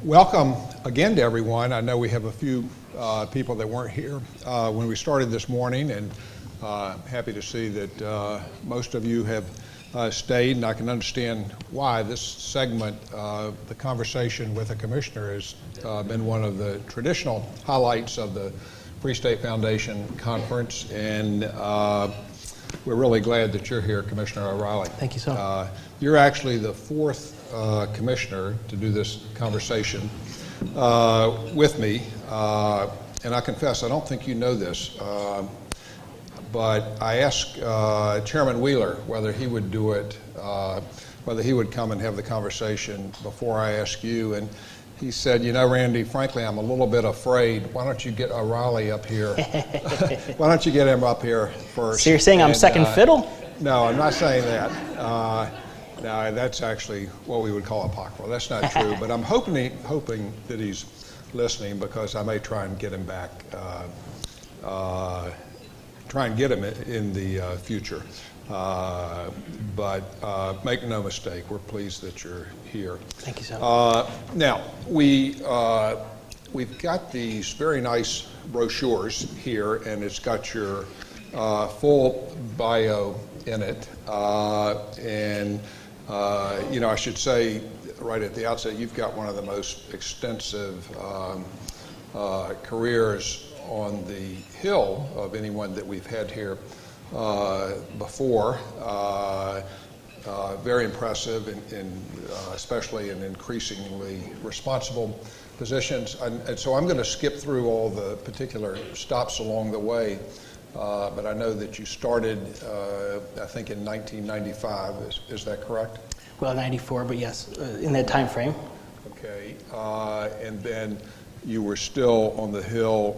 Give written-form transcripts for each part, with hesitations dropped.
Welcome again to everyone. I know we have a few people that weren't here when we started this morning, and happy to see that most of you have stayed, and I can understand why. This segment, the conversation with a commissioner, has been one of the traditional highlights of the Free State Foundation Conference, and we're really glad that you're here, Commissioner O'Reilly. Thank you, sir. You're actually the fourth commissioner to do this conversation with me, and I confess I don't think you know this, but I asked Chairman Wheeler whether he would do it, whether he would come and have the conversation before I ask you, and he said, you know, Randy, frankly, I'm a little bit afraid. Why don't you get O'Reilly up here? Why don't you get him up here first? So you're saying I'm second fiddle? No, I'm not saying that. No, that's actually what we would call apocryphal. That's not true, but I'm hoping that he's listening, because I may try and get him back, try and get him in the future. But make no mistake, we're pleased that you're here. Thank you, sir. Now, we've got these very nice brochures here, and it's got your full bio in it. You know, I should say right at the outset, you've got one of the most extensive careers on the Hill of anyone that we've had here before. Very impressive, especially in increasingly responsible positions. And so I'm going to skip through all the particular stops along the way. But I know that you started, I think, in 1995. Is that correct? Well, 94, but yes, in that time frame. Okay. And then you were still on the Hill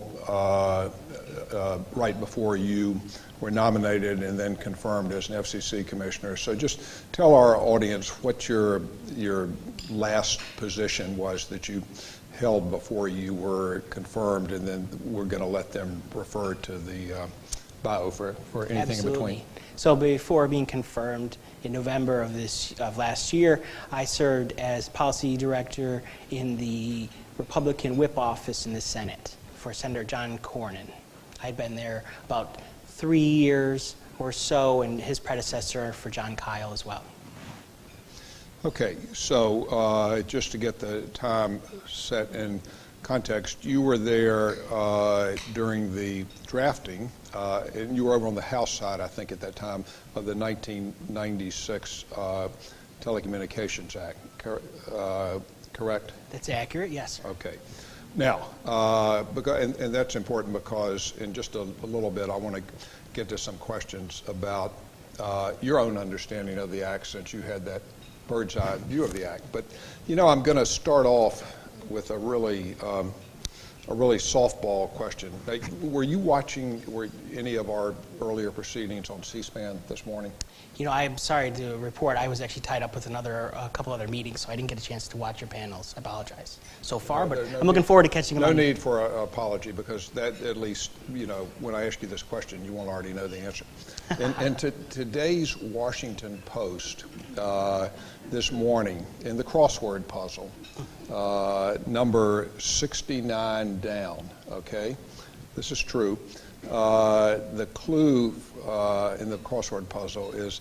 right before you were nominated and then confirmed as an FCC commissioner. So just tell our audience what your last position was that you held before you were confirmed, and then we're going to let them refer to the bio for anything in between. So before being confirmed in November of last year, I served as policy director in the Republican whip office in the Senate for Senator John Cornyn. I'd been there about 3 years or so, and his predecessor for John Kyle as well. Okay, so just to get the time set in context, you were there during the drafting, and you were over on the House side, I think, at that time, of the 1996 Telecommunications Act, correct? That's accurate, yes, sir. Okay. Now, and that's important because in just a little bit I want to get to some questions about your own understanding of the Act, since you had that bird's eye view of the Act. But, you know, I'm going to start off with a really softball question. Were you watching any of our earlier proceedings on C-SPAN this morning? You know, I'm sorry to report, I was actually tied up with a couple other meetings, so I didn't get a chance to watch your panels. I apologize so far, but I'm looking forward to catching them. No need for an apology, because that, at least, you know, when I ask you this question, you won't already know the answer. And today's Washington Post this morning, in the crossword puzzle, number 69 down, okay? This is true. The clue in the crossword puzzle is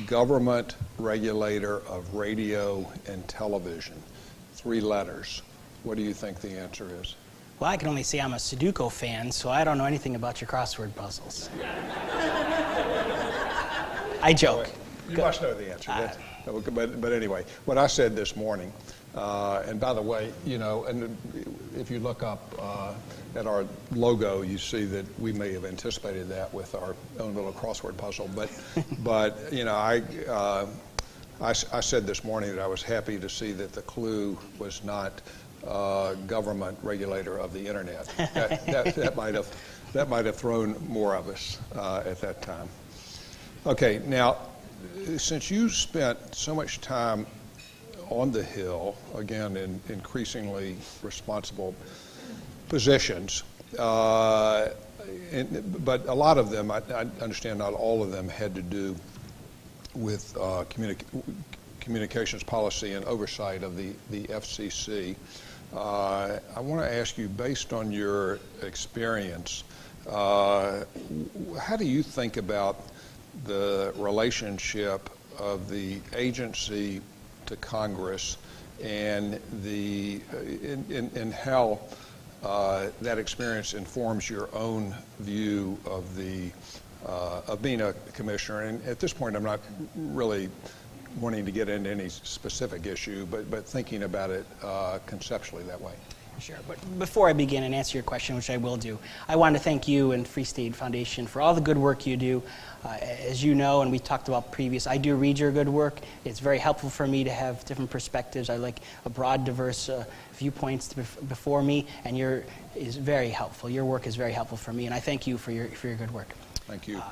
government regulator of radio and television. 3 letters. What do you think the answer is? Well, I can only say I'm a Sudoku fan, so I don't know anything about your crossword puzzles. I joke. You must know the answer. But anyway, what I said this morning, and by the way, you know, and if you look up at our logo, you see that we may have anticipated that with our own little crossword puzzle. But you know, I said this morning that I was happy to see that the clue was not government regulator of the internet. That might have thrown more of us at that time. Okay, now, since you spent so much time on the Hill, again, in increasingly responsible positions, but a lot of them, I understand not all of them, had to do with communications policy and oversight of the FCC. I want to ask you, based on your experience, how do you think about the relationship of the agency to Congress and how that experience informs your own view of being a commissioner? And at this point, I'm not really wanting to get into any specific issue, but thinking about it conceptually that way. Sure, but before I begin and answer your question, which I will do, I want to thank you and Free State Foundation for all the good work you do. As you know, and we talked about previous, I do read your good work. It's very helpful for me to have different perspectives. I like a broad, diverse viewpoints before me, and yours is very helpful. Your work is very helpful for me, and I thank you for your good work. Thank you.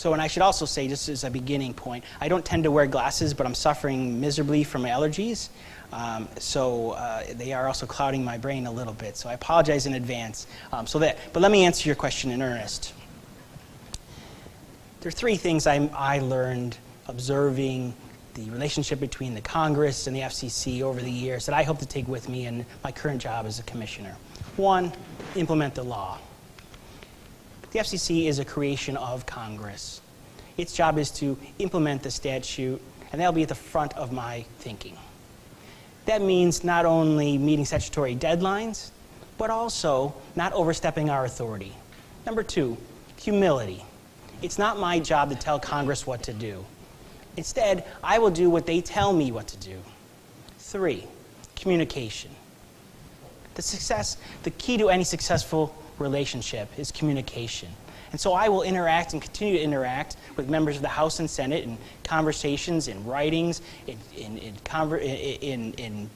And I should also say, just as a beginning point, I don't tend to wear glasses, but I'm suffering miserably from allergies. They are also clouding my brain a little bit, so I apologize in advance. But let me answer your question in earnest. There are three things I learned observing the relationship between the Congress and the FCC over the years that I hope to take with me in my current job as a commissioner. One, implement the law. The FCC is a creation of Congress. Its job is to implement the statute, and that'll be at the front of my thinking. That means not only meeting statutory deadlines, but also not overstepping our authority. Number two, humility. It's not my job to tell Congress what to do. Instead, I will do what they tell me what to do. Three, communication. The key to any successful relationship is communication. And so I will interact and continue to interact with members of the House and Senate in conversations, in writings, in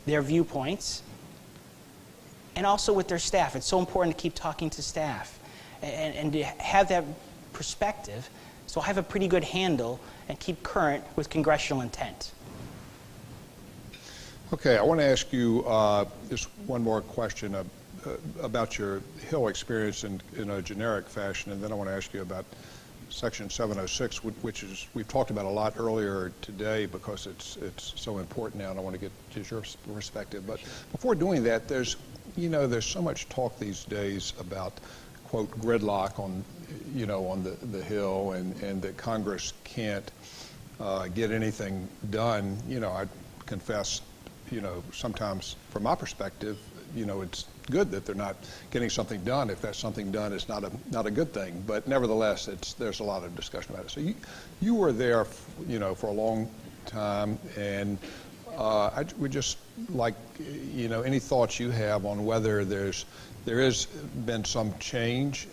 their viewpoints, and also with their staff. It's so important to keep talking to staff and to have that perspective so I have a pretty good handle and keep current with congressional intent. Okay, I want to ask you just one more question about your Hill experience in a generic fashion, and then I want to ask you about Section 706, which is we've talked about a lot earlier today because it's so important now, and I want to get to your perspective. But before doing that, there's so much talk these days about, quote, gridlock on the Hill, and that Congress can't get anything done. I confess, sometimes from my perspective, it's good that they're not getting something done. If that's something done, it's not a good thing. But nevertheless, there's a lot of discussion about it. So you were there, for a long time, and I would just like, any thoughts you have on whether there has been some change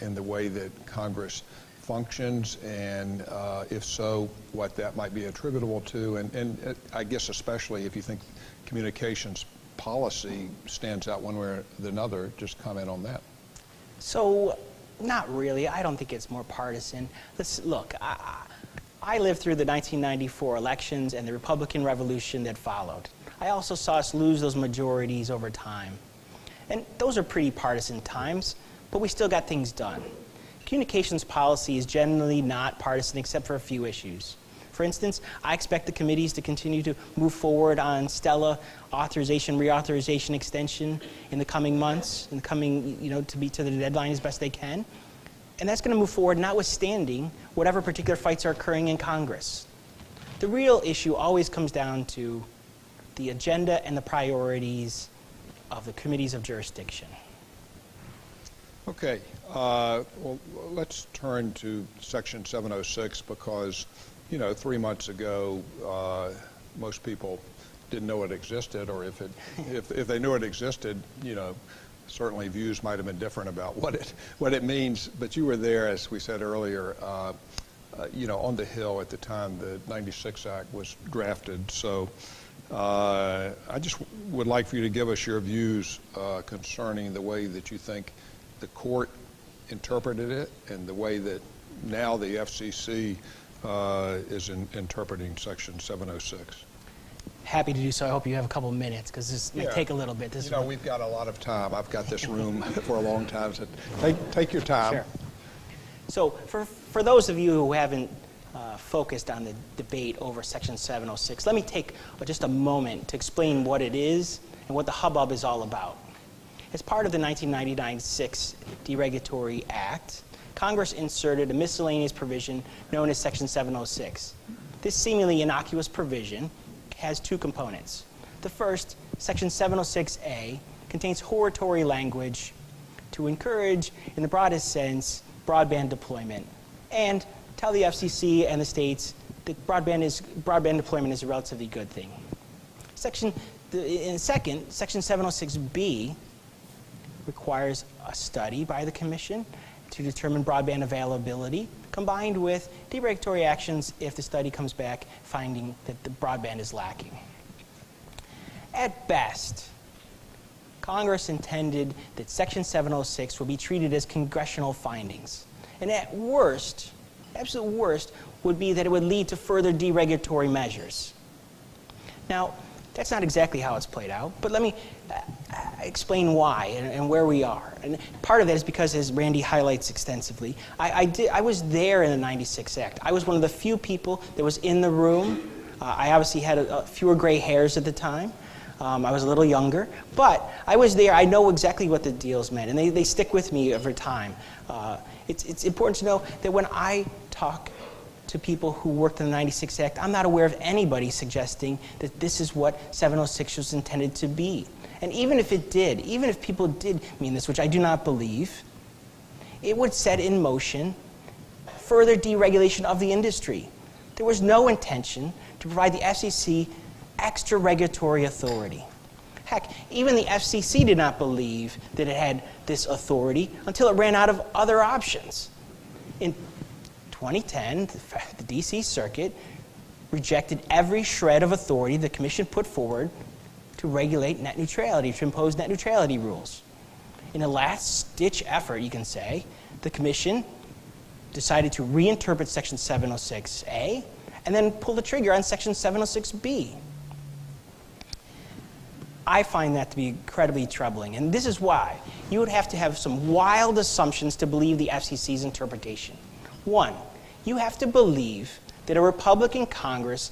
in the way that Congress functions, and if so, what that might be attributable to, and I guess especially if you think communications policy stands out one way or another, just comment on that. So, not really. I don't think it's more partisan. Look, I lived through the 1994 elections and the Republican Revolution that followed. I also saw us lose those majorities over time. And those are pretty partisan times, but we still got things done. Communications policy is generally not partisan except for a few issues. For instance, I expect the committees to continue to move forward on Stella authorization, reauthorization extension in the coming months, to be to the deadline as best they can. And that's going to move forward notwithstanding whatever particular fights are occurring in Congress. The real issue always comes down to the agenda and the priorities of the committees of jurisdiction. Okay, well, let's turn to Section 706 because 3 months ago, most people didn't know it existed, or if they knew it existed, certainly views might have been different about what it means. But you were there, as we said earlier, on the Hill at the time the '96 Act was drafted. So I just would like for you to give us your views concerning the way that you think the court interpreted it and the way that now the FCC is interpreting Section 706. Happy to do so. I hope you have a couple of minutes because this may take a little bit. We've got a lot of time. I've got this room for a long time, so take your time. Sure. So for those of you who haven't focused on the debate over Section 706, let me take just a moment to explain what it is and and what the hubbub is all about. As part of the 1999-6 Deregulatory Act, Congress inserted a miscellaneous provision known as Section 706. This seemingly innocuous provision has two components. The first, Section 706A, contains hortatory language to encourage, in the broadest sense, broadband deployment, and tell the FCC and the states that broadband deployment is a relatively good thing. Second, Section 706B requires a study by the Commission to determine broadband availability, combined with deregulatory actions if the study comes back finding that the broadband is lacking. At best, Congress intended that Section 706 will be treated as congressional findings. And at worst, absolute worst, would be that it would lead to further deregulatory measures. Now, that's not exactly how it's played out, but let me explain why and where we are. And part of that is because, as Randy highlights extensively, I was there in the 96 Act. I was one of the few people that was in the room. I obviously had fewer gray hairs at the time. I was a little younger, but I was there. I know exactly what the deals meant, and they stick with me over time. It's important to know that when I talk to people who worked in the 96 Act, I'm not aware of anybody suggesting that this is what 706 was intended to be. And even if it did, even if people did mean this, which I do not believe, it would set in motion further deregulation of the industry. There was no intention to provide the FCC extra regulatory authority. Heck, even the FCC did not believe that it had this authority until it ran out of other options. In 2010, the DC Circuit rejected every shred of authority the Commission put forward to regulate net neutrality, to impose net neutrality rules. In a last-ditch effort, you can say, the Commission decided to reinterpret Section 706A and then pull the trigger on Section 706B. I find that to be incredibly troubling, and this is why. You would have to have some wild assumptions to believe the FCC's interpretation. One, you have to believe that a Republican Congress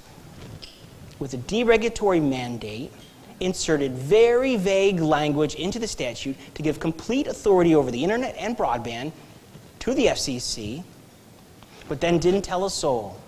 with a deregulatory mandate inserted very vague language into the statute to give complete authority over the internet and broadband to the FCC, but then didn't tell a soul.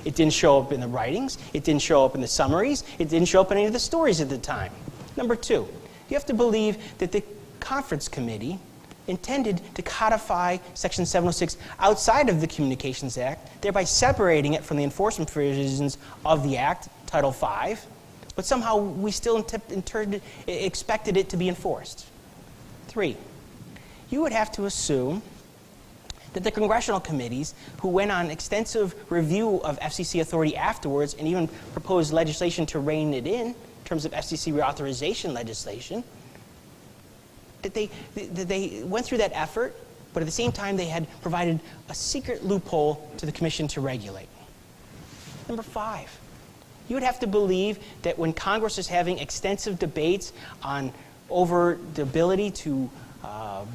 It didn't show up in the writings, it didn't show up in the summaries, it didn't show up in any of the stories at the time. Number two, you have to believe that the conference committee intended to codify Section 706 outside of the Communications Act, thereby separating it from the enforcement provisions of the Act, Title V, but somehow we still expected it to be enforced. Three, you would have to assume that the congressional committees who went on extensive review of FCC authority afterwards and even proposed legislation to rein it in terms of FCC reauthorization legislation, that they went through that effort, but at the same time they had provided a secret loophole to the Commission to regulate. Number five, you would have to believe that when Congress is having extensive debates over the ability to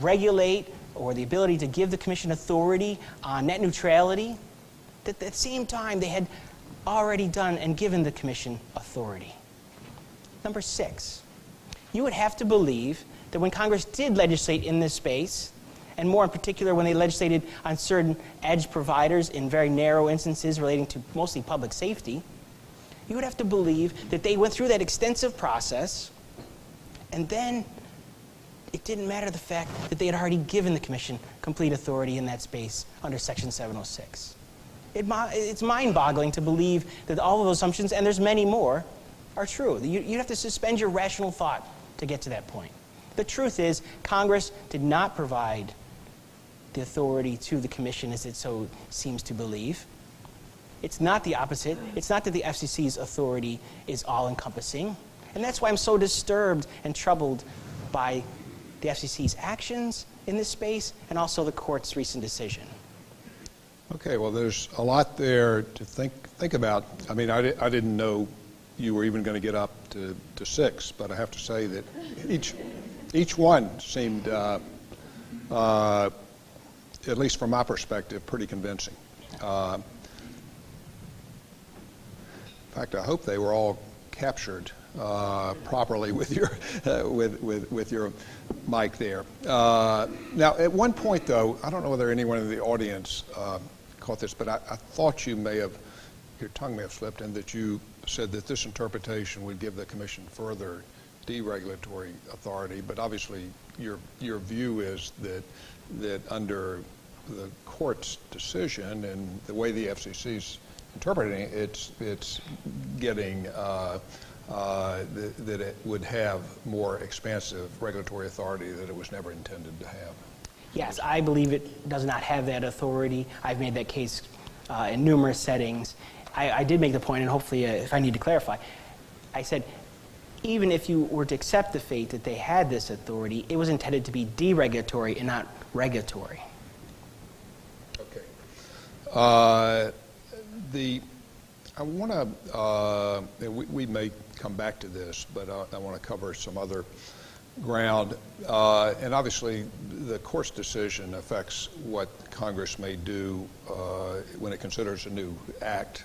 regulate or the ability to give the Commission authority on net neutrality, that at the same time they had already done and given the Commission authority. Number six, you would have to believe that when Congress did legislate in this space, and more in particular when they legislated on certain edge providers in very narrow instances relating to mostly public safety, you would have to believe that they went through that extensive process, and then it didn't matter the fact that they had already given the Commission complete authority in that space under Section 706. It's mind-boggling to believe that all of those assumptions, and there's many more, are true. You'd have to suspend your rational thought to get to that point. The truth is, Congress did not provide the authority to the Commission as it so seems to believe. It's not the opposite. It's not that the FCC's authority is all-encompassing. And that's why I'm so disturbed and troubled by the FCC's actions in this space and also the court's recent decision. Okay, well, there's a lot there to think about. I mean, I didn't know you were even going to get up to six, but I have to say that each one seemed, at least from my perspective, pretty convincing. In fact, I hope they were all captured properly with your with your mic there. Now, at one point, though, I don't know whether anyone in the audience caught this, but I thought your tongue may have slipped, and that you said that this interpretation would give the Commission further deregulatory authority. But obviously, your view is that under the court's decision and the way the FCC's interpreting it, it's getting that it would have more expansive regulatory authority that it was never intended to have. Yes, I believe it does not have that authority. I've made that case in numerous settings. I did make the point, and hopefully, if I need to clarify, I said, even if you were to accept the fate that they had this authority, it was intended to be deregulatory and not regulatory. Okay. I want to, we may come back to this, but I want to cover some other ground. And obviously, the court's decision affects what Congress may do when it considers a new act,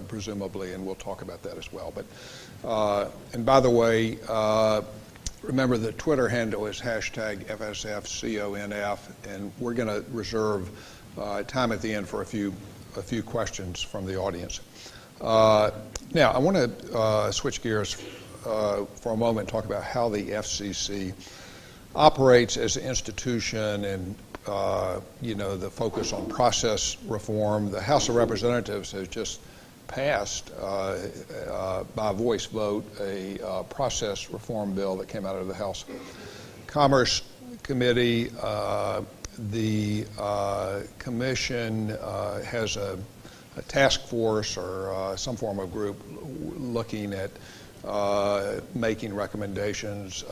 presumably, and we'll talk about that as well. But, and by the way, remember the Twitter handle is #FSFCONF, and we're going to reserve time at the end for a few questions from the audience. Now, I want to switch gears for a moment and talk about how the FCC operates as an institution and, the focus on process reform. The House of Representatives has just passed, by voice vote, a process reform bill that came out of the House Commerce Committee. The Commission has a task force or some form of group looking at making recommendations,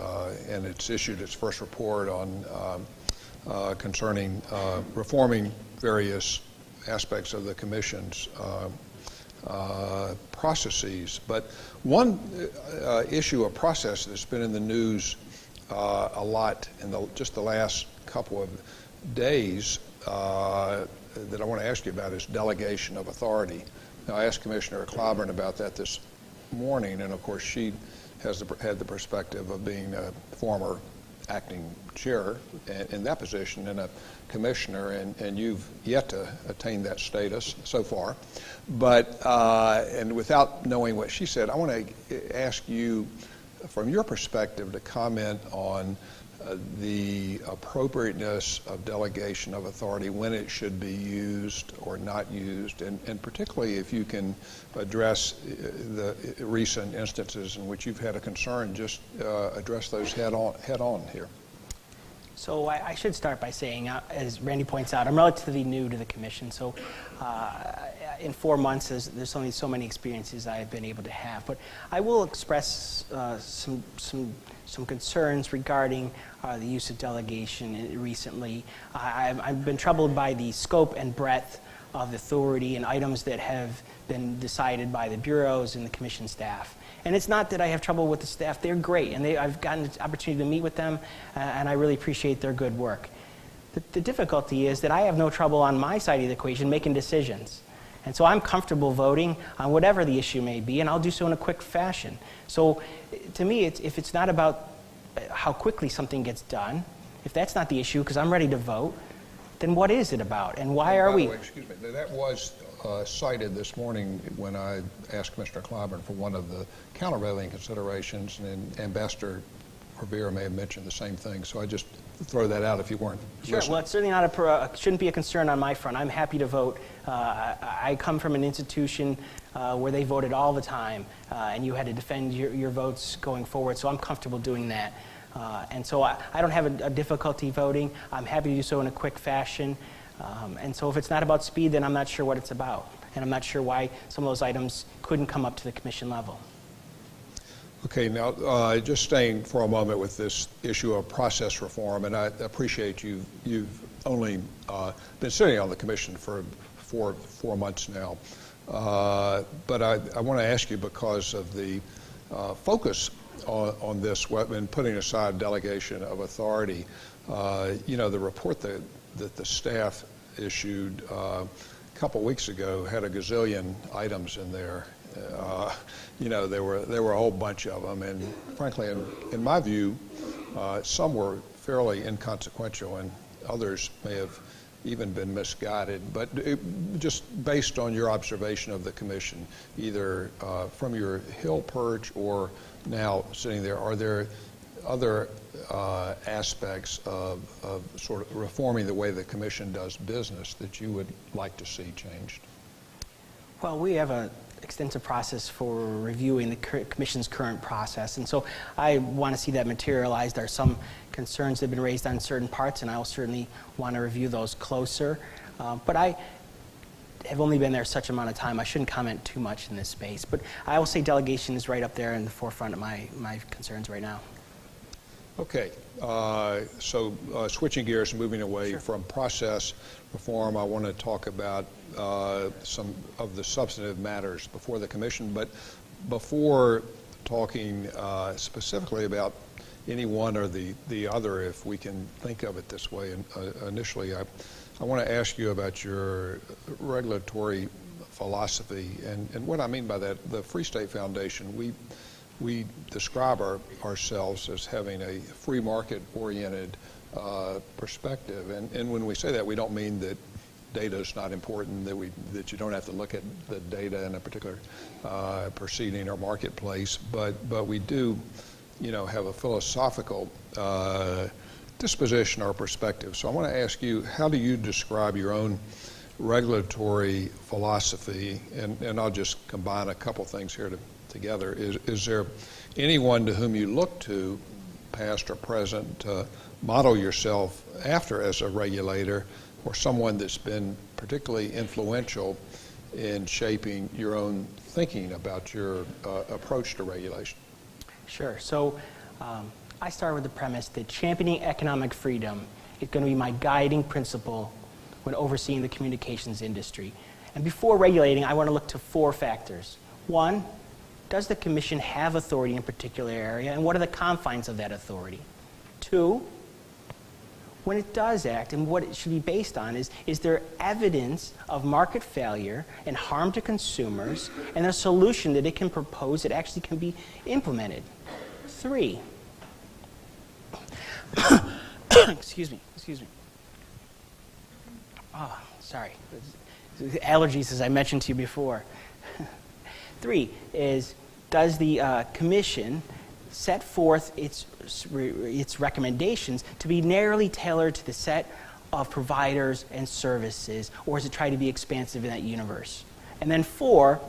and it's issued its first report on concerning reforming various aspects of the Commission's processes. But one issue of process that's been in the news a lot in just the last couple of days that I want to ask you about is delegation of authority. Now, I asked Commissioner Clyburn about that this morning, and of course she has had the perspective of being a former acting chair in that position and a commissioner, and you've yet to attain that status so far. But, and without knowing what she said, I want to ask you, from your perspective, to comment on the appropriateness of delegation of authority, when it should be used or not used, and particularly if you can address the recent instances in which you've had a concern, just address those head on here. So I should start by saying, as Randy points out, I'm relatively new to the Commission, so in 4 months there's only so many experiences I've been able to have. But I will express some concerns regarding the use of delegation recently. I've been troubled by the scope and breadth of authority and items that have been decided by the bureaus and the Commission staff. And it's not that I have trouble with the staff. They're great, and I've gotten the opportunity to meet with them, and I really appreciate their good work. The difficulty is that I have no trouble on my side of the equation making decisions. And so I'm comfortable voting on whatever the issue may be, and I'll do so in a quick fashion. So to me, if it's not about how quickly something gets done, if that's not the issue, because I'm ready to vote, then what is it about, and why are we? By the way, excuse me, that was cited this morning when I asked Commissioner Clyburn for one of the countervailing considerations, and Ambassador Rivera may have mentioned the same thing. So I just throw that out if you weren't Sure. listening. Well, it's certainly not shouldn't be a concern on my front. I'm happy to vote. I come from an institution where they voted all the time, and you had to defend your votes going forward, so I'm comfortable doing that. And so I don't have a difficulty voting. I'm happy to do so in a quick fashion. And so if it's not about speed, then I'm not sure what it's about. And I'm not sure why some of those items couldn't come up to the Commission level. Okay, now just staying for a moment with this issue of process reform, and I appreciate you've only been sitting on the Commission for four months now. But I want to ask you, because of the focus on this, and putting aside delegation of authority, the report that the staff issued couple weeks ago had a gazillion items in there. You know, there were a whole bunch of them, and frankly, in my view, some were fairly inconsequential, and others may have even been misguided. But just based on your observation of the commission, either from your hill perch or now sitting there, are there other aspects of sort of reforming the way the commission does business that you would like to see changed? Well, we have an extensive process for reviewing the commission's current process, and so I want to see that materialized. There are some concerns that have been raised on certain parts, and I will certainly want to review those closer. But I have only been there such amount of time, I shouldn't comment too much in this space. But I will say delegation is right up there in the forefront of my concerns right now. Okay, so switching gears and moving away Sure. from process reform, I want to talk about some of the substantive matters before the commission. But before talking specifically about any one or the other, if we can think of it this way, and initially I want to ask you about your regulatory philosophy. And what I mean by that, the Free State Foundation, we describe ourselves as having a free market-oriented perspective, and when we say that, we don't mean that data is not important, that you don't have to look at the data in a particular proceeding or marketplace, but we do, you know, have a philosophical disposition or perspective. So I want to ask you, how do you describe your own regulatory philosophy? And I'll just combine a couple things here together. Is there anyone to whom you look to, past or present, to model yourself after as a regulator, or someone that's been particularly influential in shaping your own thinking about your approach to regulation? Sure. So I start with the premise that championing economic freedom is going to be my guiding principle when overseeing the communications industry. And before regulating, I want to look to 4 factors. 1, does the commission have authority in a particular area, and what are the confines of that authority? 2, when it does act, and what it should be based on is there evidence of market failure and harm to consumers, and a solution that it can propose that actually can be implemented? 3, excuse me. Oh, sorry. Allergies, as I mentioned to you before. 3 is, does the commission set forth its recommendations to be narrowly tailored to the set of providers and services, or is it try to be expansive in that universe? And then 4,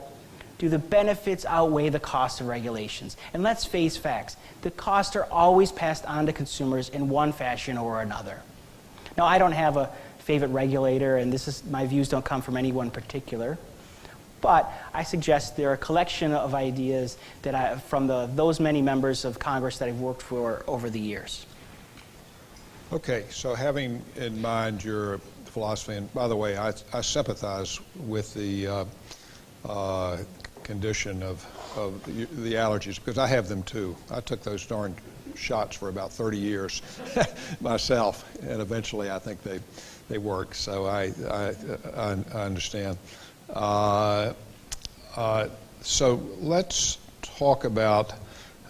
do the benefits outweigh the cost of regulations? And let's face facts, the costs are always passed on to consumers in one fashion or another. Now, I don't have a favorite regulator, and my views don't come from anyone particular. But I suggest there are a collection of ideas that from those many members of Congress that I've worked for over the years. Okay, so having in mind your philosophy, and by the way, I sympathize with the condition of the allergies, because I have them too. I took those darn shots for about 30 years myself, and eventually I think they work, so I understand. So let's talk about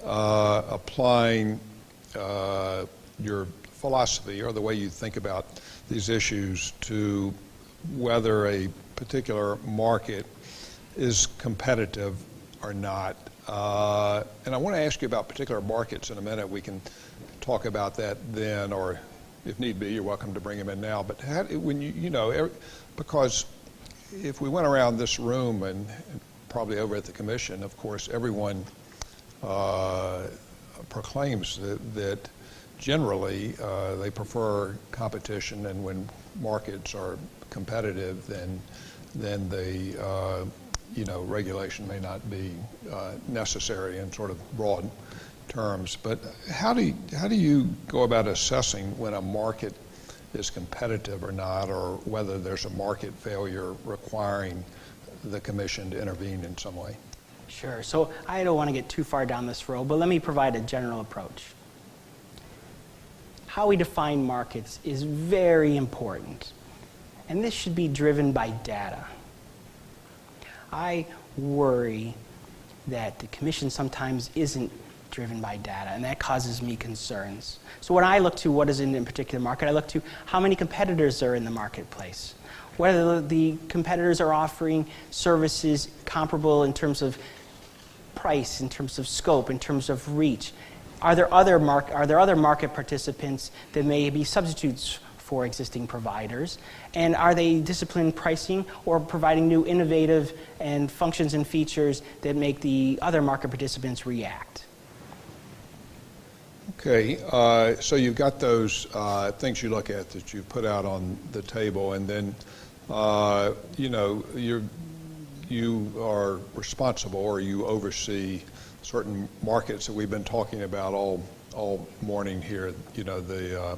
applying your philosophy or the way you think about these issues to whether a particular market is competitive or not. And I want to ask you about particular markets in a minute. We can talk about that then, or if need be, you're welcome to bring them in now. But because if we went around this room and probably over at the commission, of course, everyone proclaims that generally they prefer competition, and when markets are competitive, then regulation may not be necessary in sort of broad terms. But how do you go about assessing when a market is competitive or not, or whether there's a market failure requiring the commission to intervene in some way? Sure. So I don't want to get too far down this road, but let me provide a general approach. How we define markets is very important. and this should be driven by data. I worry that the Commission sometimes isn't driven by data, and that causes me concerns. So when I look to what is in a particular market, I look to how many competitors are in the marketplace, whether the competitors are offering services comparable in terms of price, in terms of scope, in terms of reach. Are there other market participants that may be substitutes for existing providers? And are they disciplined pricing or providing new innovative and functions and features that make the other market participants react? Okay, so you've got those things you look at that you put out on the table, and then you know, you are responsible, or you oversee certain markets that we've been talking about all morning here. You know, the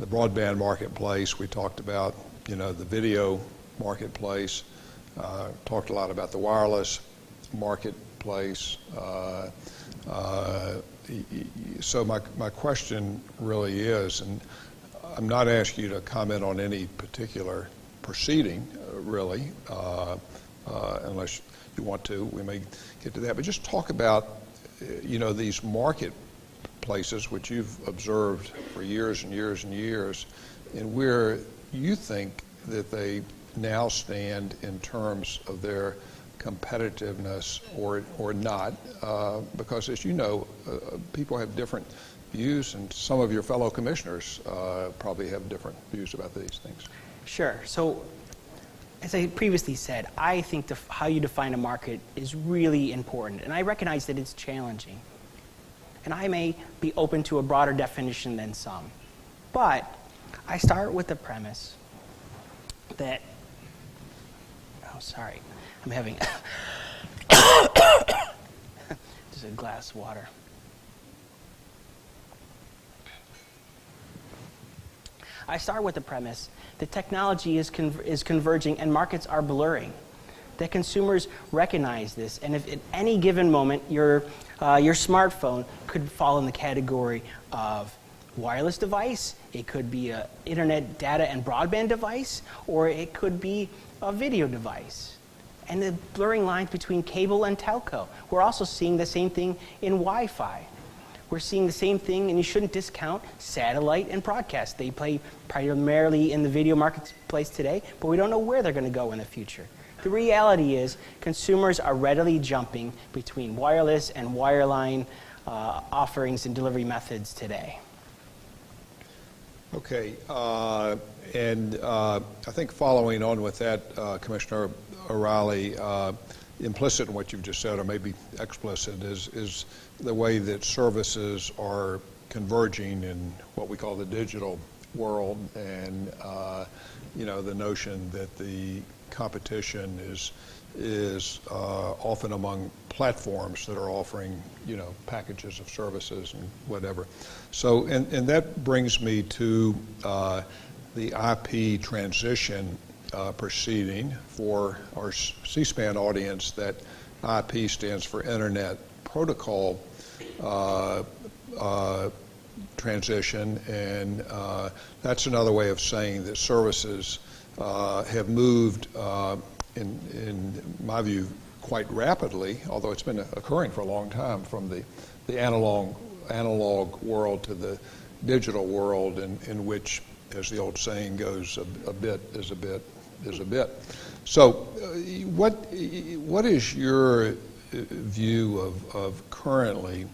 broadband marketplace. We talked about, you know, the video marketplace. Talked a lot about the wireless marketplace. So my question really is, and I'm not asking you to comment on any particular proceeding, really, unless you want to. We may get to that, but just talk about, you know, these marketplaces which you've observed for years and years and years, and where you think that they now stand in terms of their competitiveness or not, because as you know, people have different views, and some of your fellow commissioners probably have different views about these things. Sure. So, as I previously said, I think how you define a market is really important, and I recognize that it's challenging. And I may be open to a broader definition than some. But I start with the premise that, oh, sorry, I'm having just a glass of water. I start with the premise that technology is converging and markets are blurring, that consumers recognize this, and if at any given moment your smartphone could fall in the category of wireless device, it could be an internet data and broadband device, or it could be a video device. And the blurring lines between cable and telco. We're also seeing the same thing in Wi-Fi. We're seeing the same thing, and you shouldn't discount satellite and broadcast. They play primarily in the video marketplace today, but we don't know where they're going to go in the future. The reality is consumers are readily jumping between wireless and wireline offerings and delivery methods today. Okay, and I think following on with that, Commissioner O'Reilly, implicit in what you've just said, or maybe explicit, is the way that services are converging in what we call the digital world, and you know, the notion that the competition is often among platforms that are offering, you know, packages of services and whatever. So, and that brings me to the IP transition proceeding. For our C-SPAN audience, that IP stands for Internet Protocol transition, and that's another way of saying that services have moved, in my view, quite rapidly, although it's been occurring for a long time, from the analog world to the digital world, in which, as the old saying goes, a bit is a bit is a bit. So what is your view of currently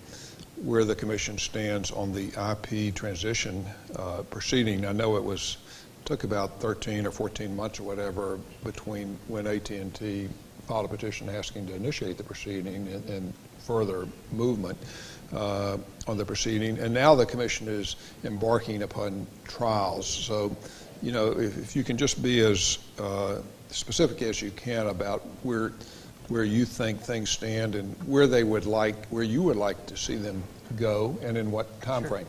where the Commission stands on the IP transition proceeding? I know it took about 13 or 14 months or whatever between when AT&T filed a petition asking to initiate the proceeding and further movement on the proceeding, and now the Commission is embarking upon trials. So, you know, if you can just be as specific as you can about where you think things stand and where you would like to see them go, and in what time frame.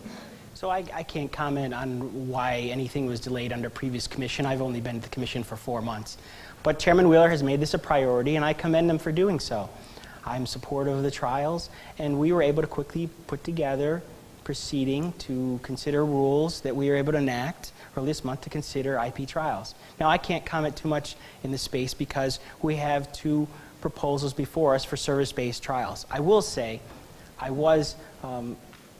So I can't comment on why anything was delayed under previous Commission. I've only been at the Commission for 4 months. But Chairman Wheeler has made this a priority, and I commend him for doing so. I'm supportive of the trials, and we were able to quickly put together proceeding to consider rules that we were able to enact early this month to consider IP trials. Now, I can't comment too much in this space because we have 2 proposals before us for service-based trials. I will say I was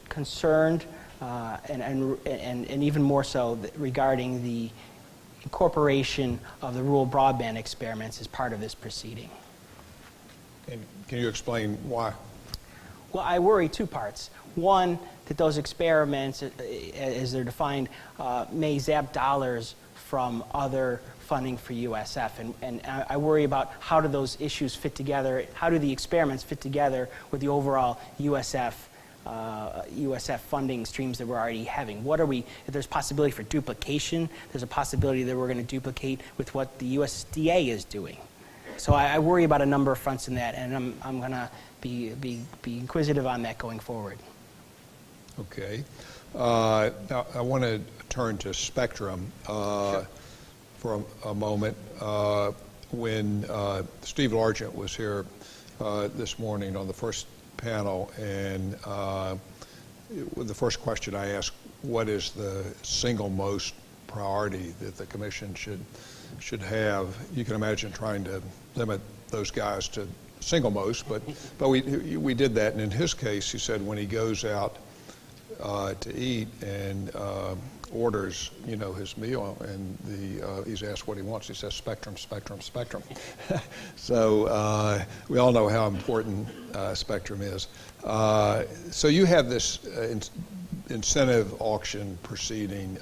concerned and even more so regarding the incorporation of the rural broadband experiments as part of this proceeding. And can you explain why? Well, I worry 2 parts. One, that those experiments, as they're defined, may zap dollars from other funding for USF. And I worry about how do those issues fit together, how do the experiments fit together with the overall USF funding streams that we're already having. If there's possibility for duplication, there's a possibility that we're going to duplicate with what the USDA is doing. So I worry about a number of fronts in that, and I'm going to be inquisitive on that going forward. Okay. Now, I want to turn to spectrum Sure. for a moment. When Steve Largent was here this morning on the first panel, and the first question I asked, what is the single most priority that the commission should have? You can imagine trying to limit those guys to single most, but we did that, and in his case, he said when he goes out to eat and orders, his meal, and he's asked what he wants. He says spectrum, spectrum, spectrum. So we all know how important spectrum is. So you have this incentive auction proceeding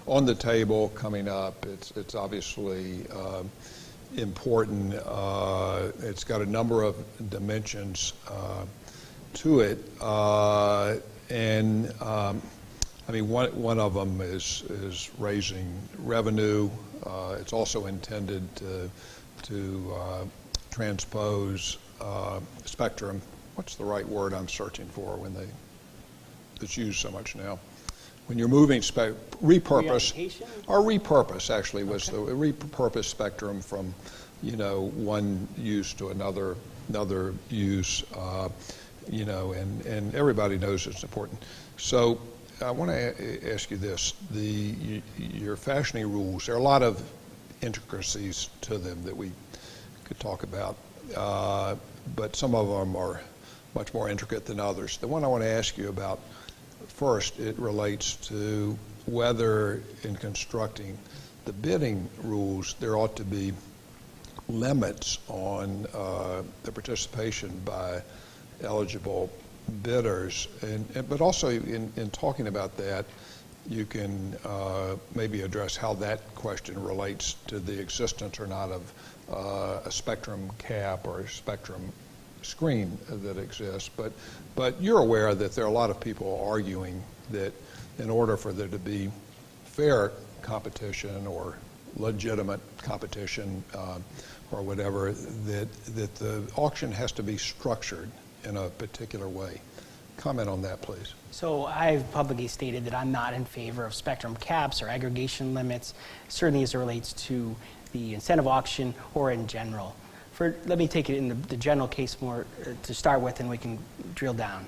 on the table coming up. It's obviously important. It's got a number of dimensions to it, and I mean, one of them is raising revenue. It's also intended to transpose spectrum. What's the right word I'm searching for when it's used so much now? When you're moving repurpose actually was the repurpose spectrum from one use to another use, and everybody knows it's important. So I want to ask you this: your fashioning rules. There are a lot of intricacies to them that we could talk about, but some of them are much more intricate than others. The one I want to ask you about first, it relates to whether in constructing the bidding rules there ought to be limits on the participation by eligible bidders, but also in talking about that, you can maybe address how that question relates to the existence or not of a spectrum cap or a spectrum screen that exists. But you're aware that there are a lot of people arguing that in order for there to be fair competition or legitimate competition or whatever, that the auction has to be structured in a particular way. Comment on that, please. So I've publicly stated that I'm not in favor of spectrum caps or aggregation limits, certainly as it relates to the incentive auction or in general. Let me take it in the general case more to start with, and we can drill down.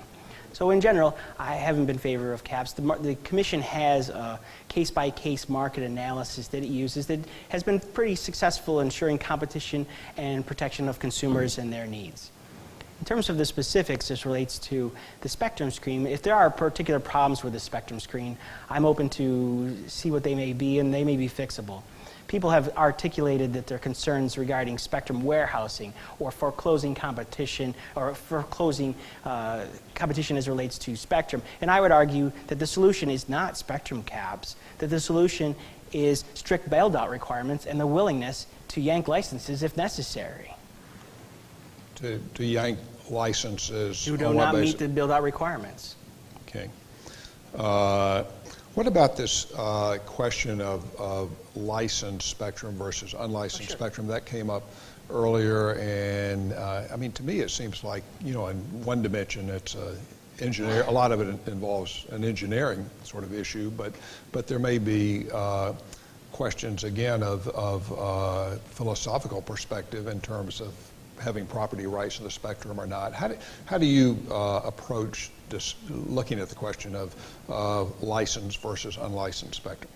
So in general, I haven't been in favor of caps. The Commission has a case-by-case market analysis that it uses that has been pretty successful in ensuring competition and protection of consumers and their needs. In terms of the specifics as relates to the spectrum screen, if there are particular problems with the spectrum screen, I'm open to see what they may be, and they may be fixable. People have articulated that their concerns regarding spectrum warehousing or foreclosing competition or foreclosing competition as it relates to spectrum. And I would argue that the solution is not spectrum caps, that the solution is strict bailed-out requirements and the willingness to yank licenses if necessary. To yank licenses who do not meet the build-out requirements. Okay. What about this question of licensed spectrum versus unlicensed spectrum? That came up earlier, and I mean, to me, it seems like, in one dimension, it's a lot of it involves an engineering sort of issue, but there may be questions again of philosophical perspective in terms of having property rights in the spectrum or not. How do you approach this, looking at the question of licensed versus unlicensed spectrum?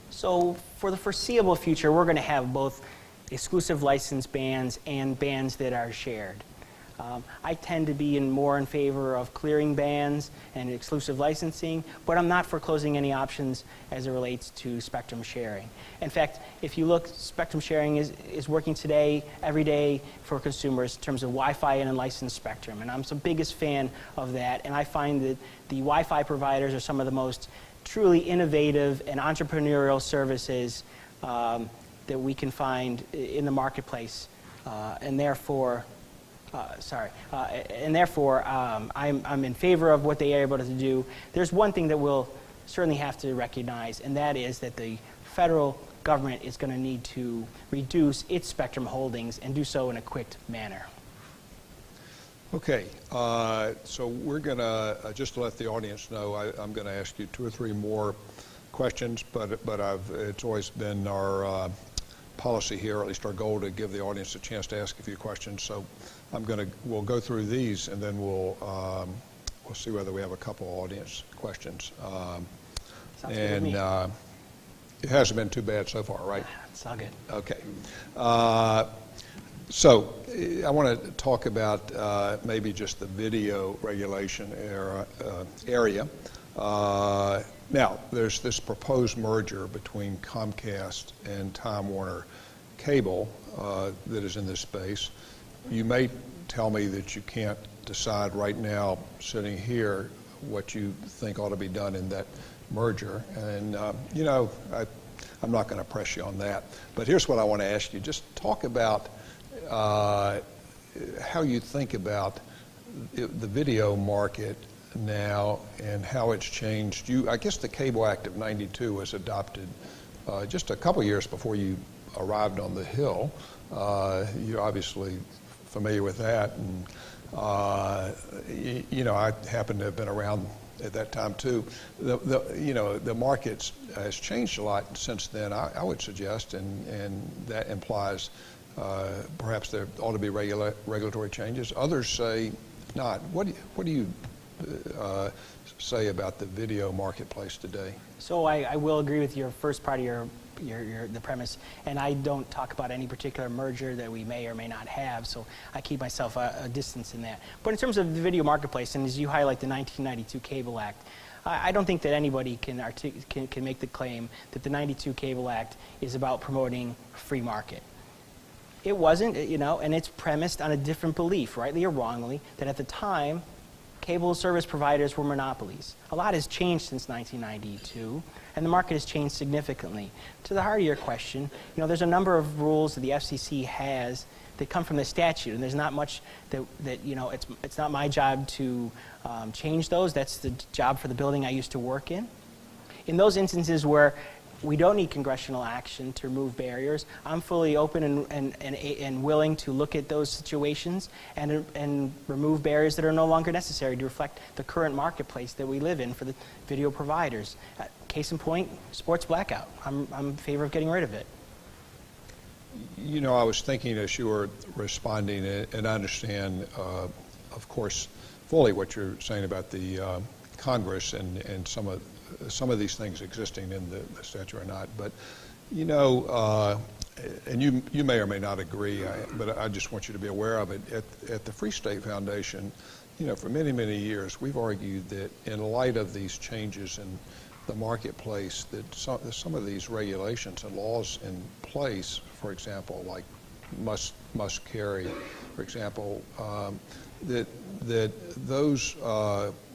So for the foreseeable future, we're going to have both exclusive license bands and bands that are shared. I tend to be more in favor of clearing bands and exclusive licensing, but I'm not foreclosing any options as it relates to spectrum sharing. In fact, if you look, spectrum sharing is working today, every day for consumers in terms of Wi-Fi and unlicensed spectrum, and I'm the biggest fan of that, and I find that the Wi-Fi providers are some of the most truly innovative and entrepreneurial services that we can find in the marketplace, and therefore, I'm in favor of what they are able to do. There's one thing that we'll certainly have to recognize, and that is that the federal government is going to need to reduce its spectrum holdings and do so in a quick manner. Okay, so we're going to, just to let the audience know, I'm going to ask you 2 or 3 more questions, but it's always been our policy here, or at least our goal, to give the audience a chance to ask a few questions. So we'll go through these, and then we'll see whether we have a couple audience questions. Sounds good to me. It hasn't been too bad so far, right? It's all good. Okay. So I want to talk about maybe just the video regulation area. Now, there's this proposed merger between Comcast and Time Warner Cable that is in this space. You may tell me that you can't decide right now, sitting here, what you think ought to be done in that merger. And, I'm not going to press you on that. But here's what I want to ask you. Just talk about how you think about the video market now and how it's changed. I guess the Cable Act of '92 was adopted just a couple years before you arrived on the Hill. You're obviously familiar with that, and I happen to have been around at that time too. The market has changed a lot since then, I would suggest, and that implies perhaps there ought to be regulatory changes. Others say not. What do you say about the video marketplace today? So I will agree with your first part of the premise, and I don't talk about any particular merger that we may or may not have, so I keep myself a distance in that. But in terms of the video marketplace, and as you highlight the 1992 Cable Act, I don't think that anybody can make the claim that the '92 Cable Act is about promoting free market. It wasn't, and it's premised on a different belief, rightly or wrongly, that at the time, cable service providers were monopolies. A lot has changed since 1992, and the market has changed significantly. To the heart of your question, there's a number of rules that the FCC has that come from the statute, and there's not much that it's not my job to change those. That's the job for the building I used to work in. In those instances where we don't need congressional action to remove barriers, I'm fully open and willing to look at those situations and remove barriers that are no longer necessary to reflect the current marketplace that we live in for the video providers. Case in point, sports blackout. I'm in favor of getting rid of it. I was thinking as you were responding, and I understand, of course, fully what you're saying about the Congress and some of these things existing in the statute or not. But, and you may or may not agree, but I just want you to be aware of it. At the Free State Foundation, for many, many years, we've argued that in light of these changes in the marketplace, that some of these regulations and laws in place, for example, like must carry, for example, that those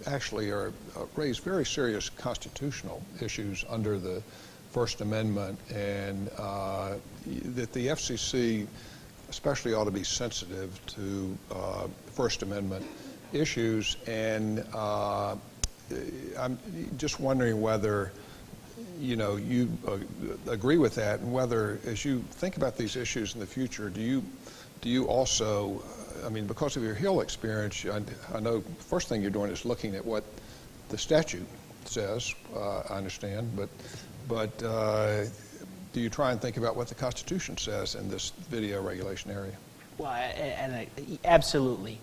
actually raise very serious constitutional issues under the First Amendment, and that the FCC especially ought to be sensitive to First Amendment issues. And I'm just wondering whether you agree with that, and whether, as you think about these issues in the future, do you also, because of your Hill experience, I know the first thing you're doing is looking at what the statute says, I understand, but do you try and think about what the Constitution says in this video regulation area? Well, absolutely.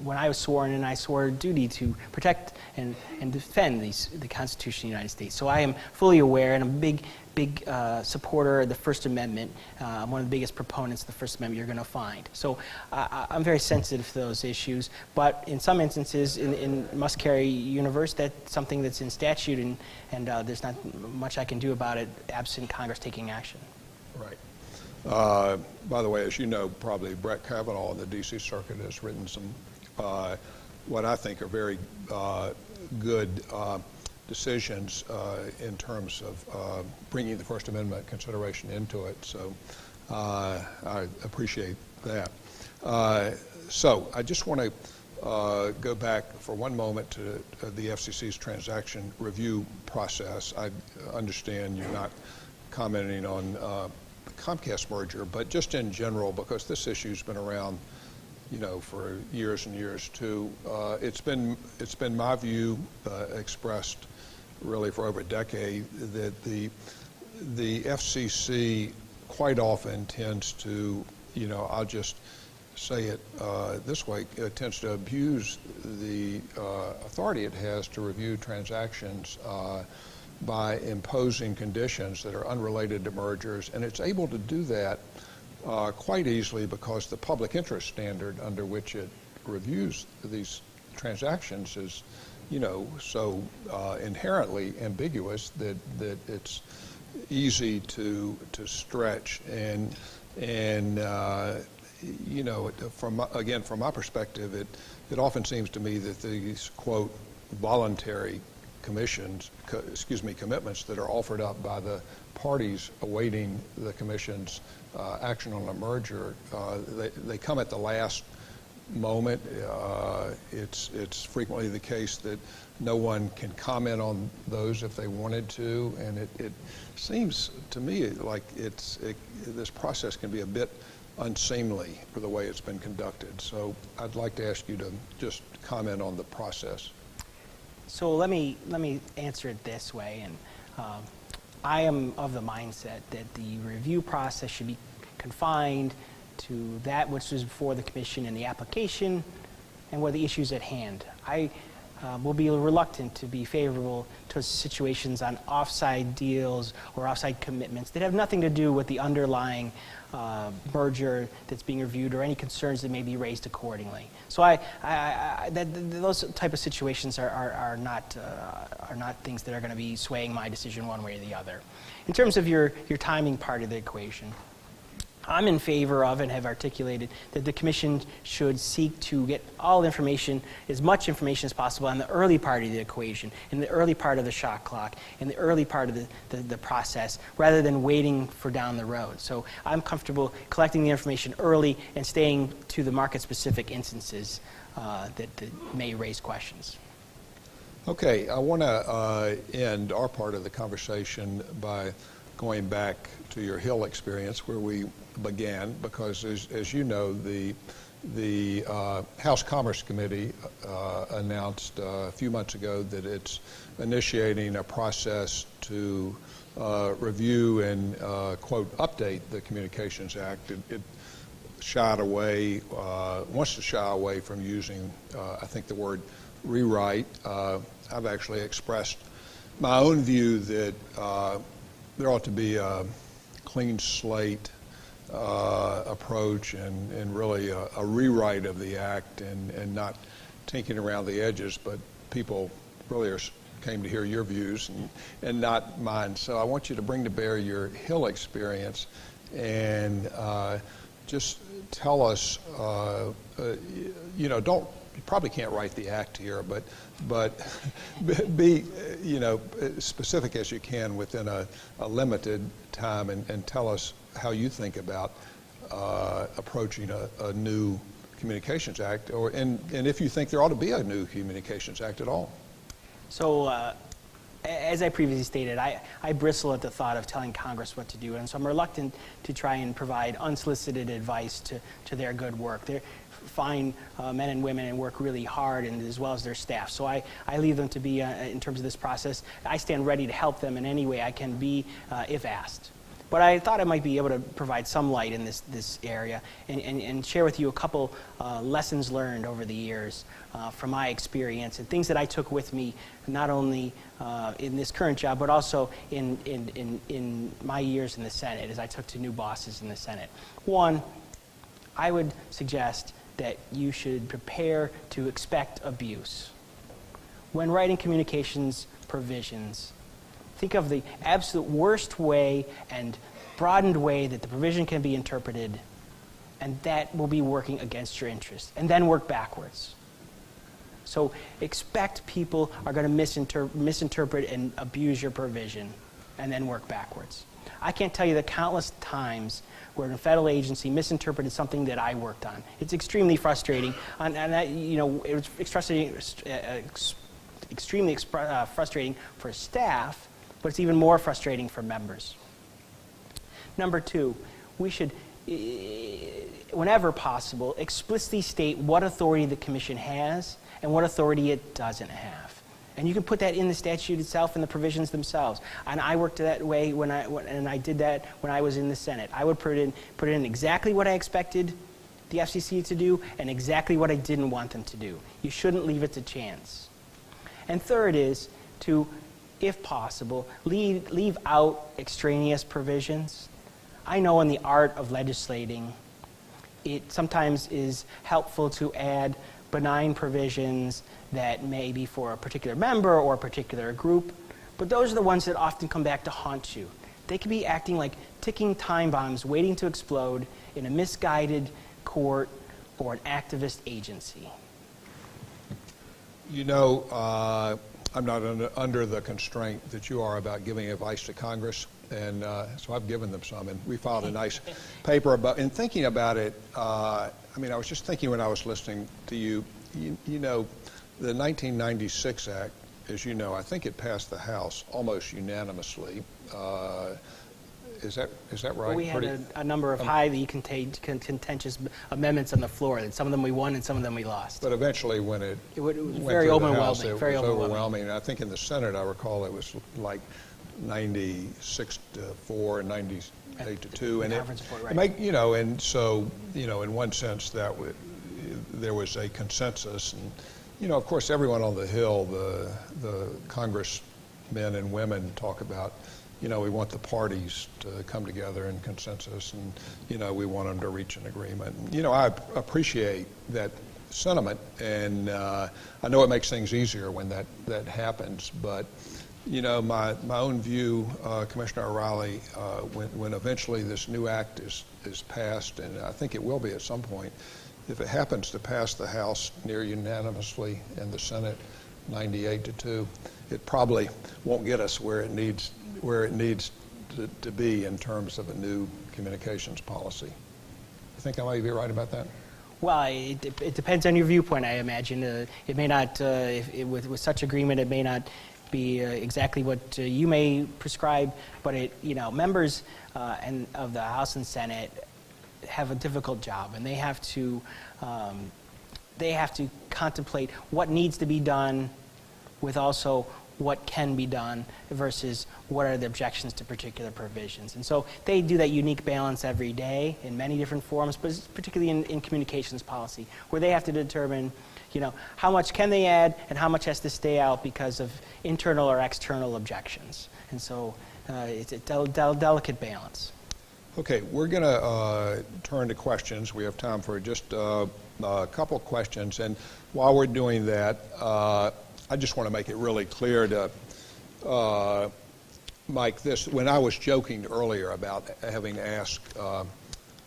When I was sworn in, I swore duty to protect and defend the Constitution of the United States. So I am fully aware, and I'm a big supporter of the First Amendment. I'm one of the biggest proponents of the First Amendment you're going to find. So I'm very sensitive to those issues. But in some instances, in must-carry universe, that's something that's in statute, and there's not much I can do about it absent Congress taking action. Right. By the way, as you know, probably Brett Kavanaugh in the D.C. Circuit has written some, what I think are very good decisions in terms of bringing the First Amendment consideration into it. So I appreciate that. So I just want to go back for one moment to the FCC's transaction review process. I understand you're not commenting on Comcast merger, but just in general, because this issue's been around, you know, for years and years too. It's been my view, expressed really for over a decade, that the FCC quite often tends to, you know, I'll just say it this way, it tends to abuse the authority it has to review transactions by imposing conditions that are unrelated to mergers, and it's able to do that quite easily because the public interest standard under which it reviews these transactions is, you know, so inherently ambiguous that it's easy to stretch, and you know, from my perspective, it often seems to me that these, quote, voluntary commitments that are offered up by the parties awaiting the commission's action on a merger, they come at the last moment. It's frequently the case that no one can comment on those if they wanted to, and it seems to me like this process can be a bit unseemly for the way it's been conducted. So I'd like to ask you to just comment on the process. So let me answer it this way, and I am of the mindset that the review process should be confined to that which is before the commission in the application and what the issues at hand. I will be reluctant to be favorable to situations on offside deals or offside commitments that have nothing to do with the underlying merger that's being reviewed or any concerns that may be raised accordingly. So those type of situations are not things that are going to be swaying my decision one way or the other. In terms of your timing part of the equation, I'm in favor of and have articulated that the Commission should seek to get all information, as much information as possible on the early part of the equation, in the early part of the shot clock, in the early part of the process, rather than waiting for down the road. So I'm comfortable collecting the information early and staying to the market-specific instances that may raise questions. Okay, I want to end our part of the conversation by going back to your Hill experience where we began, because as you know, the House Commerce Committee announced a few months ago that it's initiating a process to review and, quote, update the Communications Act. It shied away, wants to shy away from using, I think, the word rewrite. I've actually expressed my own view that there ought to be a clean slate approach and really a rewrite of the act and not tinkering around the edges, but people really came to hear your views and not mine. So I want you to bring to bear your Hill experience and just tell us, you know, you probably can't write the act here, but be, you know, specific as you can within a limited time and tell us how you think about approaching a new Communications Act, and if you think there ought to be a new Communications Act at all. So as I previously stated, I bristle at the thought of telling Congress what to do, and so I'm reluctant to try and provide unsolicited advice to their good work. They're fine men and women and work really hard, and as well as their staff. So I leave them to be, in terms of this process, I stand ready to help them in any way I can be if asked. But I thought I might be able to provide some light in this area and share with you a couple lessons learned over the years from my experience and things that I took with me, not only in this current job, but also in my years in the Senate, as I took to new bosses in the Senate. One, I would suggest that you should prepare to expect abuse. When writing communications provisions, think of the absolute worst way and broadened way that the provision can be interpreted, and that will be working against your interest, and then work backwards. So expect people are going to misinterpret and abuse your provision, and then work backwards. I can't tell you the countless times where a federal agency misinterpreted something that I worked on. It's extremely frustrating, and that, you know, it was extremely frustrating for staff, but it's even more frustrating for members. Number two, we should, whenever possible, explicitly state what authority the Commission has and what authority it doesn't have. And you can put that in the statute itself and the provisions themselves. And I worked that way and I did that when I was in the Senate. I would put in exactly what I expected the FCC to do and exactly what I didn't want them to do. You shouldn't leave it to chance. And third is to, if possible, leave out extraneous provisions. I know in the art of legislating, it sometimes is helpful to add benign provisions that may be for a particular member or a particular group, but those are the ones that often come back to haunt you. They can be acting like ticking time bombs waiting to explode in a misguided court or an activist agency. You know, I'm not under the constraint that you are about giving advice to Congress, and so I've given them some, and we filed a nice paper about, in thinking about it, I mean, I was just thinking when I was listening to you, you know, the 1996 Act, as you know, I think it passed the House almost unanimously. Is that right? Well, we had a number of highly contentious amendments on the floor, and some of them we won and some of them we lost. But eventually when it was went very through overwhelming. the House, it very was overwhelming. And I think in the Senate, I recall it was like 96-4 and 98-2. And it make, you know, and so, you know, in one sense that there was a consensus. And, you know, of course, everyone on the Hill, the congressmen and women talk about, you know, we want the parties to come together in consensus, and, you know, we want them to reach an agreement. And, you know, I appreciate that sentiment, and I know it makes things easier when that happens. But, you know, my own view, Commissioner O'Reilly, when eventually this new act is passed, and I think it will be at some point, if it happens to pass the House near unanimously and the Senate 98-2, it probably won't get us where it needs to be in terms of a new communications policy. You think I might be right about that? Well, it depends on your viewpoint, I imagine. It may not, with such agreement, it may not be exactly what you may prescribe, but you know, members of the House and Senate have a difficult job, and they have to contemplate what needs to be done with also what can be done versus what are the objections to particular provisions. And so they do that unique balance every day in many different forms, but particularly in communications policy, where they have to determine, you know, how much can they add and how much has to stay out because of internal or external objections. And so it's a delicate balance. Okay, we're going to turn to questions. We have time for just a couple questions. And while we're doing that, I just want to make it really clear to Mike this. When I was joking earlier about having asked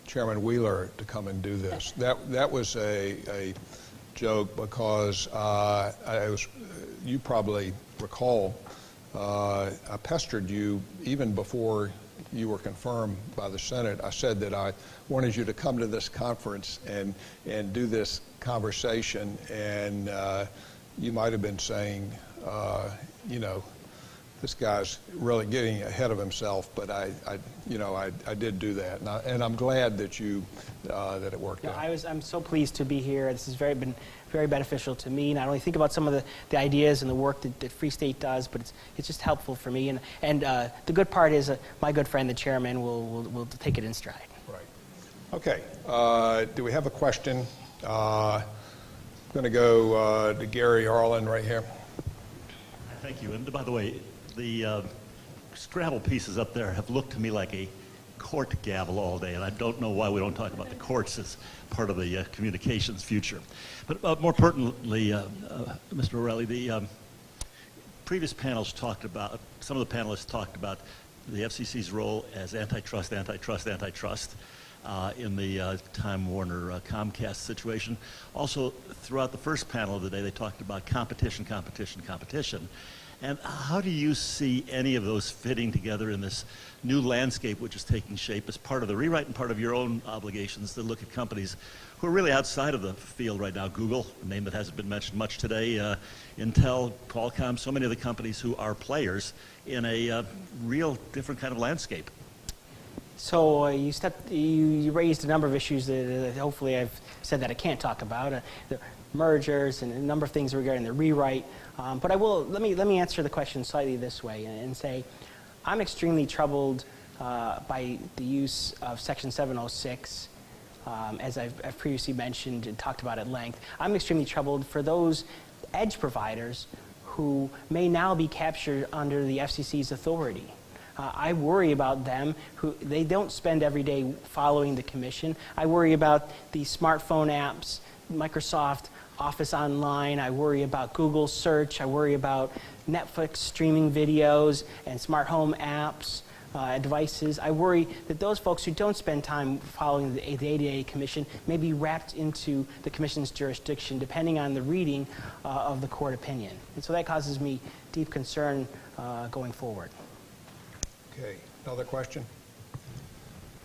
Chairman Wheeler to come and do this, that was a joke because you probably recall, I pestered you even before you were confirmed by the Senate. I said that I wanted you to come to this conference and do this conversation, and you might have been saying, you know, this guy's really getting ahead of himself, but I did do that, and I'm glad that that it worked out. I'm so pleased to be here. This has been very beneficial to me. Not only think about some of the ideas and the work that Free State does, but it's just helpful for me. And the good part is my good friend, the chairman, will take it in stride. Right. Okay. Do we have a question? I'm going to go to Gary Arlen right here. Thank you. And by the way, the Scrabble pieces up there have looked to me like a court gavel all day, and I don't know why we don't talk about the courts as part of the communications future. But more pertinently, Mr. O'Reilly, the previous panels talked about, some of the panelists talked about the FCC's role as antitrust in the Time Warner Comcast situation. Also, throughout the first panel of the day, they talked about competition. And how do you see any of those fitting together in this new landscape which is taking shape as part of the rewrite and part of your own obligations to look at companies who are really outside of the field right now? Google, a name that hasn't been mentioned much today, Intel, Qualcomm, so many of the companies who are players in a real different kind of landscape. So you raised a number of issues that hopefully I've said that I can't talk about, the mergers and a number of things regarding the rewrite. But I will let me answer the question slightly this way and say I'm extremely troubled by the use of Section 706, as I've previously mentioned and talked about at length. I'm extremely troubled for those edge providers who may now be captured under the FCC's authority. I worry about them. They don't spend every day following the commission. I worry about the smartphone apps, Microsoft Office Online. I worry about Google Search. I worry about Netflix streaming videos and smart home apps, devices. I worry that those folks who don't spend time following the ADA Commission may be wrapped into the Commission's jurisdiction depending on the reading of the court opinion. And so that causes me deep concern going forward. Okay, another question?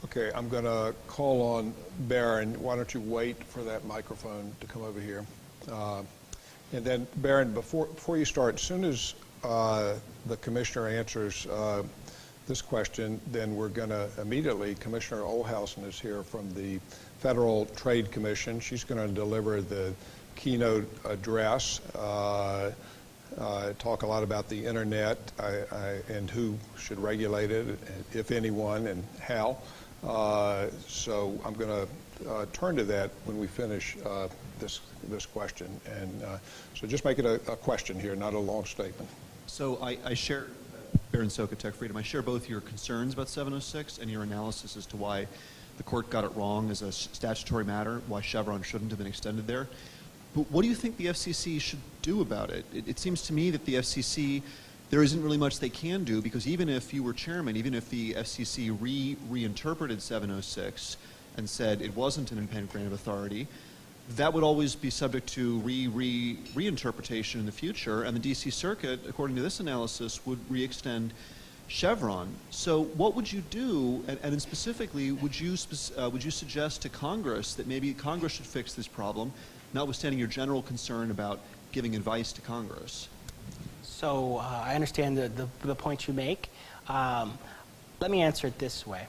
Okay, I'm going to call on Barron. Why don't you wait for that microphone to come over here? And then, Barron, before you start, as soon as the commissioner answers this question, then we're going to immediately, Commissioner Olhausen is here from the Federal Trade Commission. She's going to deliver the keynote address, talk a lot about the internet and who should regulate it, if anyone, and how. So I'm going to turn to that when we finish this question. And so just make it a question here, not a long statement. So I share, Baron Soka, Tech Freedom, I share both your concerns about 706 and your analysis as to why the court got it wrong as a statutory matter, why Chevron shouldn't have been extended there. But what do you think the FCC should do about it? It seems to me that the FCC, there isn't really much they can do, because even if you were chairman, even if the FCC reinterpreted 706 and said it wasn't an independent grant of authority, that would always be subject to reinterpretation in the future, and the D.C. Circuit, according to this analysis, would re-extend Chevron. So what would you do, and specifically, would you suggest to Congress that maybe Congress should fix this problem, notwithstanding your general concern about giving advice to Congress? So I understand the point you make. Let me answer it this way.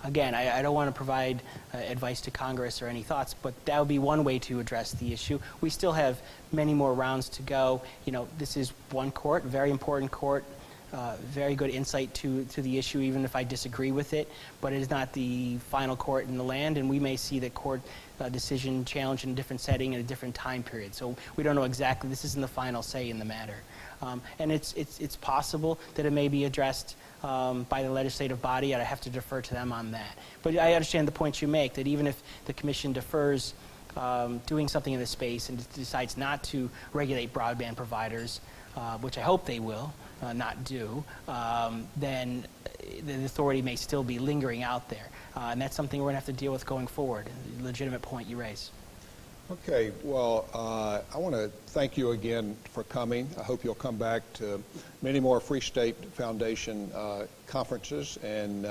Again, I don't want to provide advice to Congress or any thoughts, but that would be one way to address the issue. We still have many more rounds to go. You know, this is one court, very important court, very good insight to the issue, even if I disagree with it, but it is not the final court in the land, and we may see the court decision challenged in a different setting in a different time period. So we don't know exactly. This isn't the final say in the matter. And it's possible that it may be addressed by the legislative body, and I have to defer to them on that. But I understand the point you make, that even if the Commission defers doing something in this space and decides not to regulate broadband providers, which I hope they will not do, then the authority may still be lingering out there. And that's something we're going to have to deal with going forward, a legitimate point you raise. Okay, well, I want to thank you again for coming. I hope you'll come back to many more Free State Foundation conferences and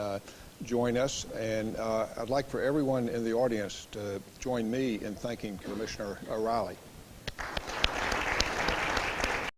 join us. And I'd like for everyone in the audience to join me in thanking Commissioner O'Reilly.